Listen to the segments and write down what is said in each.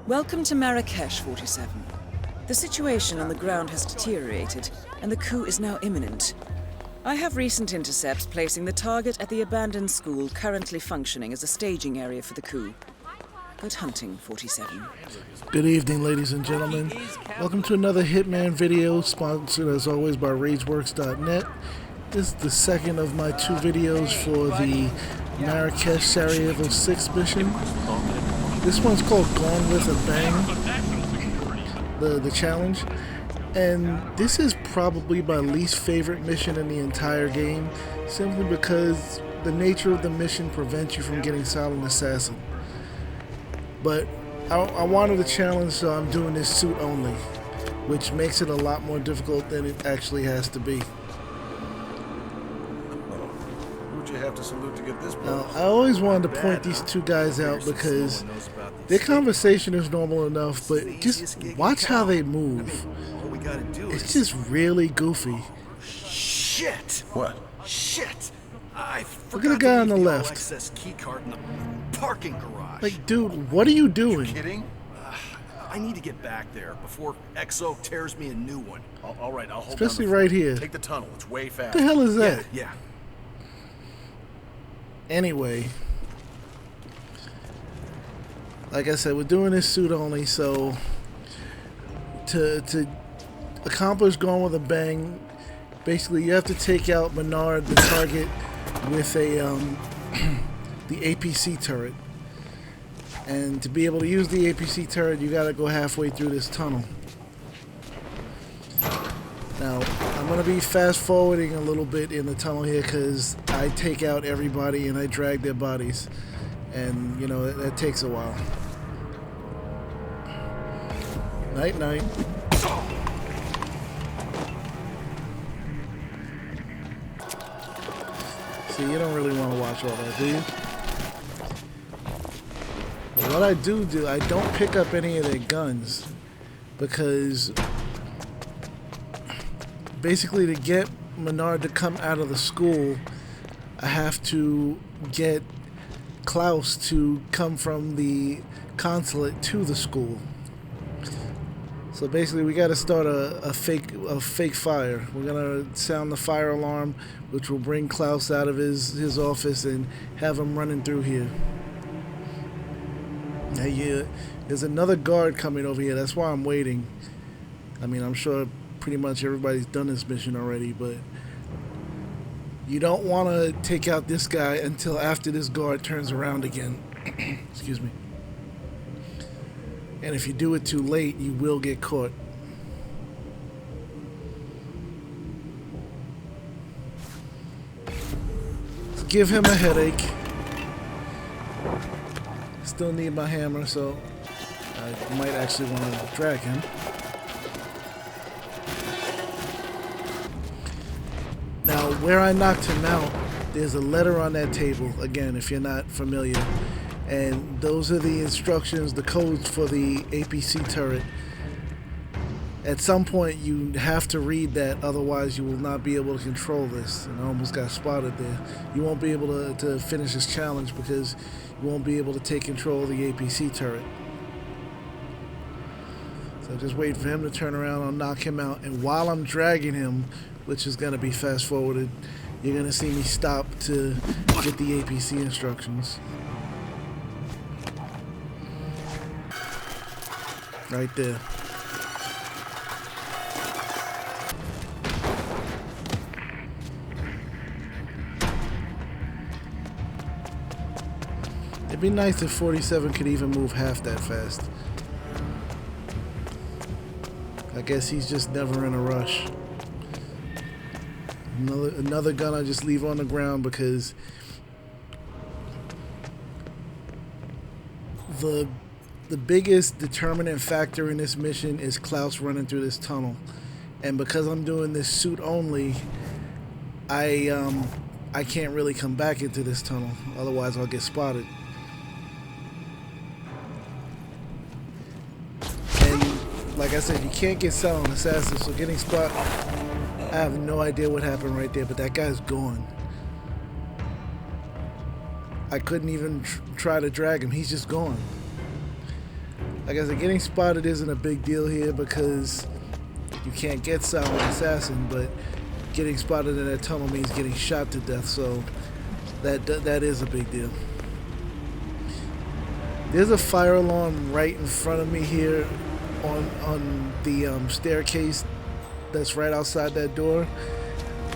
Welcome to Marrakesh, 47. The situation on the ground has deteriorated, and the coup is now imminent. I have recent intercepts placing the target at the abandoned school currently functioning as a staging area for the coup. Good hunting, 47. Good evening, ladies and gentlemen. Welcome to another Hitman video, sponsored as always by RageWorks.net. This is the second of my two videos for the Marrakesh Sarajevo 6 mission. This one's called Gone with a Bang, the challenge. And this is probably my least favorite mission in the entire game, simply because the nature of the mission prevents you from getting Silent Assassin. But I wanted a challenge, so I'm doing this suit only, which makes it a lot more difficult than it actually has to be. Who'd you have to salute to get this? Now, I always wanted to point these two guys out because their conversation is normal enough, but just watch how they move. It's just really goofy. Shit! What? Shit! I Look at the guy on the left. Access key card in the parking garage. Like, dude, what are you doing? You kidding? I need to get back there before XO tears me a new one. All right, I'll hold Especially down the right phone. here. Take the tunnel. It's way fast. What the hell is that? Yeah. Anyway, like I said, we're doing this suit only, so to accomplish Gone with a Bang, basically you have to take out Menard, the target, with a the APC turret. And to be able to use the APC turret, you gotta go halfway through this tunnel. Now, I'm going to be fast forwarding a little bit in the tunnel here because I take out everybody and I drag their bodies. And, you know, that takes a while. Night, night. See, you don't really want to watch all that, do you? But what I do, I don't pick up any of their guns because basically to get Menard to come out of the school, I have to get Klaus to come from the consulate to the school. So basically we got to start a fake fire. We're going to sound the fire alarm, which will bring Klaus out of his office and have him running through here. Now, yeah, there's another guard coming over here. That's why I'm waiting. I mean, I'm sure pretty much everybody's done this mission already, but you don't want to take out this guy until after this guard turns around again. Excuse me. And if you do it too late, you will get caught. Give him a headache. Still need my hammer, so I might actually want to drag him. Now, where I knocked him out, there's a letter on that table, again, if you're not familiar. And those are the instructions, the codes for the APC turret. At some point, you have to read that, otherwise you will not be able to control this. And I almost got spotted there. You won't be able to finish this challenge because you won't be able to take control of the APC turret. So just wait for him to turn around, I'll knock him out. And while I'm dragging him, which is going to be fast forwarded, you're going to see me stop to get the APC instructions. Right there. It'd be nice if 47 could even move half that fast. I guess he's just never in a rush. Another gun I just leave on the ground because the biggest determinant factor in this mission is Klaus running through this tunnel. And because I'm doing this suit only, I can't really come back into this tunnel, otherwise I'll get spotted. And like I said, you can't get Silent Assassin, so getting spotted, I have no idea what happened right there, but that guy's gone. I couldn't even try to drag him. He's just gone. Like I said, getting spotted isn't a big deal here because you can't get silent assassin, but getting spotted in that tunnel means getting shot to death, so that is a big deal. There's a fire alarm right in front of me here on the staircase that's right outside that door,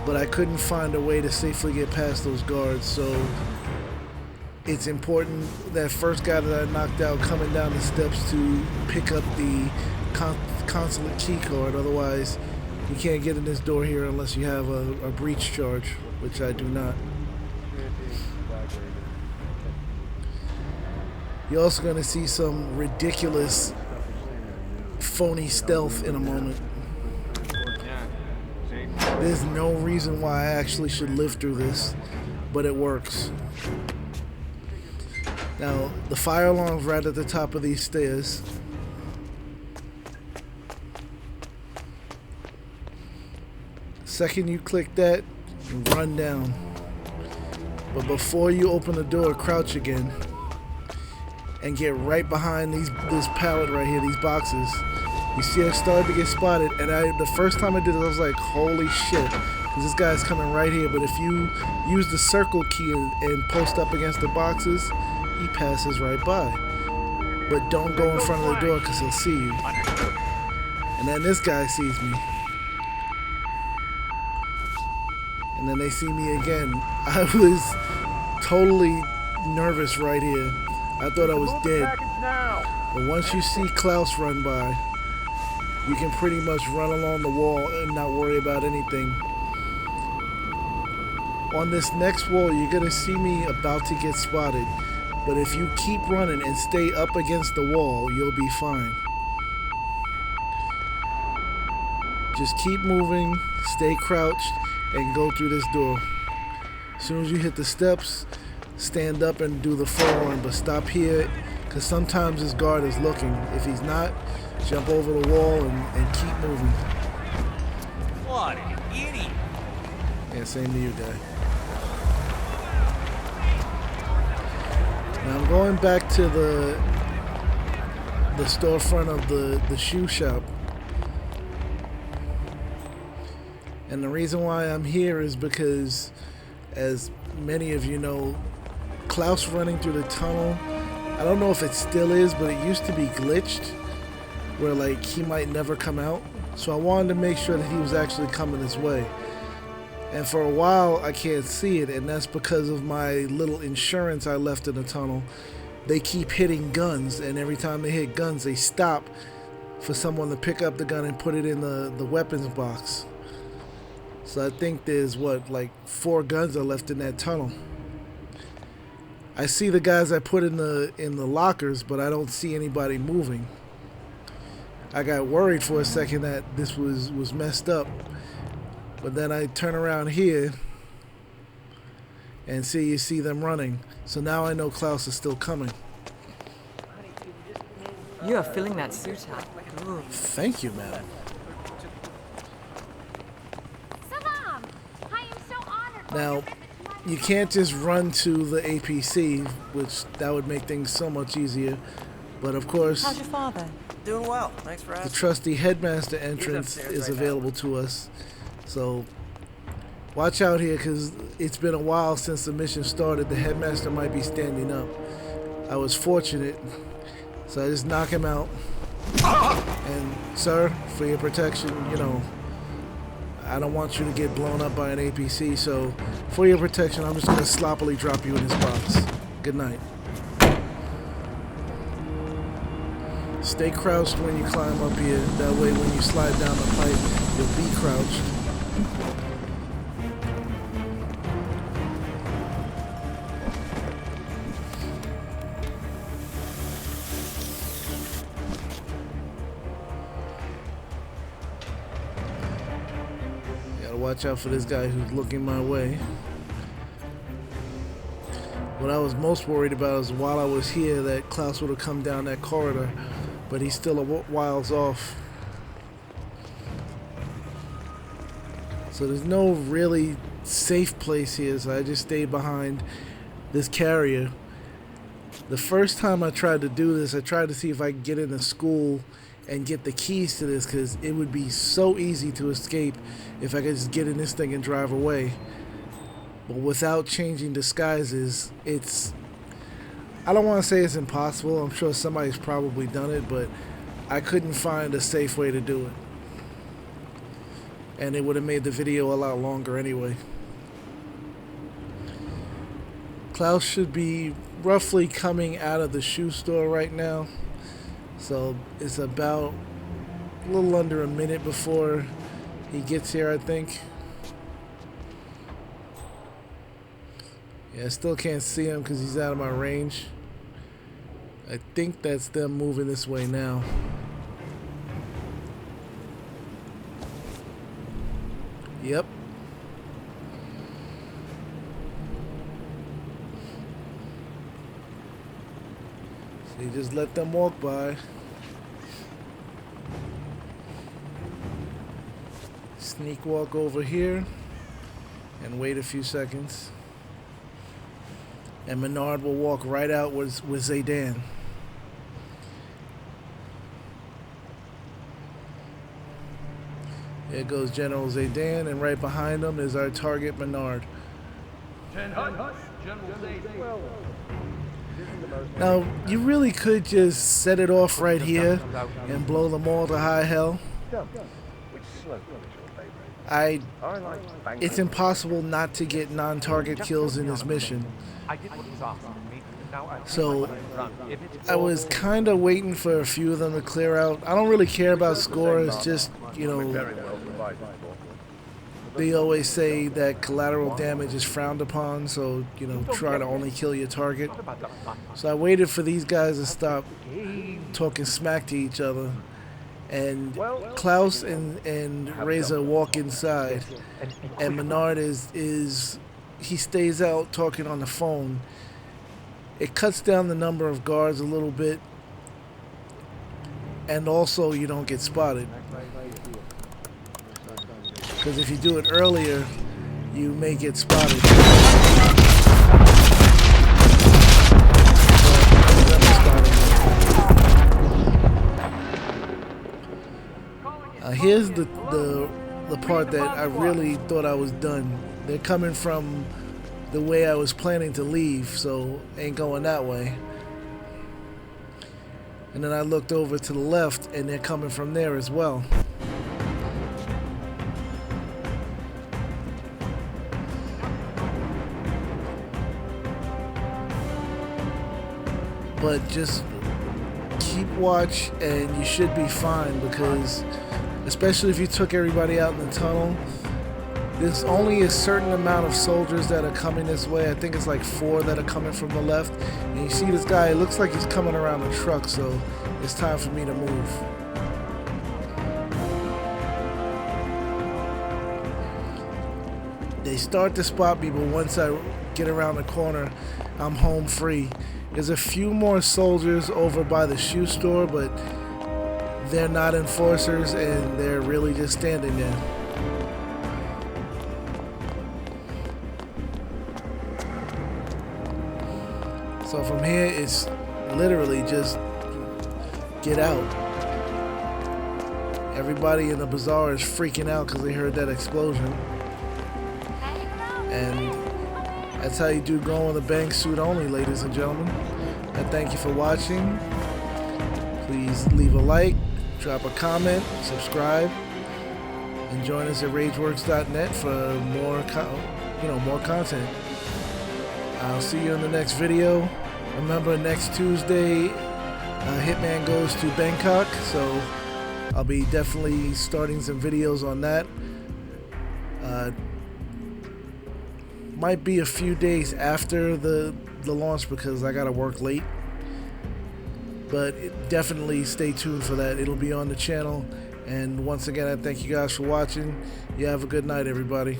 but I couldn't find a way to safely get past those guards, so it's important that first guy that I knocked out coming down the steps to pick up the consulate key card. Otherwise you can't get in this door here unless you have a breach charge, which I do not. You're also going to see some ridiculous phony stealth in a moment. There's no reason why I actually should live through this, but it works. Now, the fire alarm's right at the top of these stairs. Second you click that, run down. But before you open the door, crouch again and get right behind this pallet right here, these boxes. You see I started to get spotted, and the first time I did it, I was like, holy shit, because this guy's coming right here. But if you use the circle key and post up against the boxes, he passes right by. But don't go in front of the door because he'll see you. And then this guy sees me. And then they see me again. I was totally nervous right here. I thought I was dead. But once you see Klaus run by, you can pretty much run along the wall and not worry about anything. On this next wall, you're going to see me about to get spotted. But if you keep running and stay up against the wall, you'll be fine. Just keep moving, stay crouched, and go through this door. As soon as you hit the steps, stand up and do the full run, but stop here, because sometimes this guard is looking. If he's not, jump over the wall and keep moving. What an idiot! Yeah, same to you, guy. Now I'm going back to the storefront of the shoe shop. And the reason why I'm here is because, as many of you know, Klaus running through the tunnel, I don't know if it still is, but it used to be glitched, where like he might never come out. So I wanted to make sure that he was actually coming this way. And for a while I can't see it, and that's because of my little insurance I left in the tunnel. They keep hitting guns, and every time they hit guns they stop for someone to pick up the gun and put it in the weapons box. So I think there's like 4 guns are left in that tunnel. I see the guys I put in the lockers, but I don't see anybody moving. I got worried for a second that this was messed up, but then I turn around here and you see them running. So now I know Klaus is still coming. You are filling that suit out. Ooh. Thank you, madam. Now, you can't just run to the APC, which that would make things so much easier. But of course, How's your father? Doing well. Thanks for asking. the trusty headmaster entrance is available to us. So watch out here, because it's been a while since the mission started. The headmaster might be standing up. I was fortunate, so I just knock him out. And sir, for your protection, you know, I don't want you to get blown up by an APC, so for your protection, I'm just going to sloppily drop you in this box. Good night. Stay crouched when you climb up here. That way when you slide down the pipe, you'll be crouched. Watch out for this guy who's looking my way. What I was most worried about is while I was here that Klaus would have come down that corridor, but he's still a whiles off. So there's no really safe place here, so I just stayed behind this carrier. The first time I tried to do this, I tried to see if I could get into school and get the keys to this, because it would be so easy to escape if I could just get in this thing and drive away. But without changing disguises, I don't want to say it's impossible. I'm sure somebody's probably done it, but I couldn't find a safe way to do it. And it would have made the video a lot longer anyway. Klaus should be roughly coming out of the shoe store right now. So it's about a little under a minute before he gets here, I think. Yeah, I still can't see him because he's out of my range. I think that's them moving this way now. Yep. So you just let them walk by. Sneak walk over here and wait a few seconds. And Menard will walk right out with Zaydan. There goes General Zaydan, and right behind him is our target, Menard. Now, you really could just set it off right here and blow them all to high hell. It's impossible not to get non-target kills in this mission. So I was kind of waiting for a few of them to clear out. I don't really care about score. It's just, you know, they always say that collateral damage is frowned upon, so, you know, try to only kill your target. So I waited for these guys to stop talking smack to each other. And Klaus and Reza walk inside, and Menard he stays out talking on the phone. It cuts down the number of guards a little bit, and also you don't get spotted. Because if you do it earlier, you may get spotted. Here's the part that I really thought I was done. They're coming from the way I was planning to leave, so ain't going that way. And then I looked over to the left, and they're coming from there as well. But just keep watch, and you should be fine, because especially if you took everybody out in the tunnel, there's only a certain amount of soldiers that are coming this way. I think it's like 4 that are coming from the left. And you see this guy, it looks like he's coming around the truck, so it's time for me to move. They start to spot me, but once I get around the corner, I'm home free. There's a few more soldiers over by the shoe store, but they're not enforcers, and they're really just standing there. So from here, it's literally just get out. Everybody in the bazaar is freaking out because they heard that explosion. And that's how you do go in the bank suit only, ladies and gentlemen. I thank you for watching. Please leave a like, drop a comment, subscribe, and join us at RageWorks.net for more content. I'll see you in the next video. Remember, next Tuesday, Hitman goes to Bangkok, so I'll be definitely starting some videos on that. Might be a few days after the launch because I gotta work late. But definitely stay tuned for that. It'll be on the channel. And once again, I thank you guys for watching. You have a good night, everybody.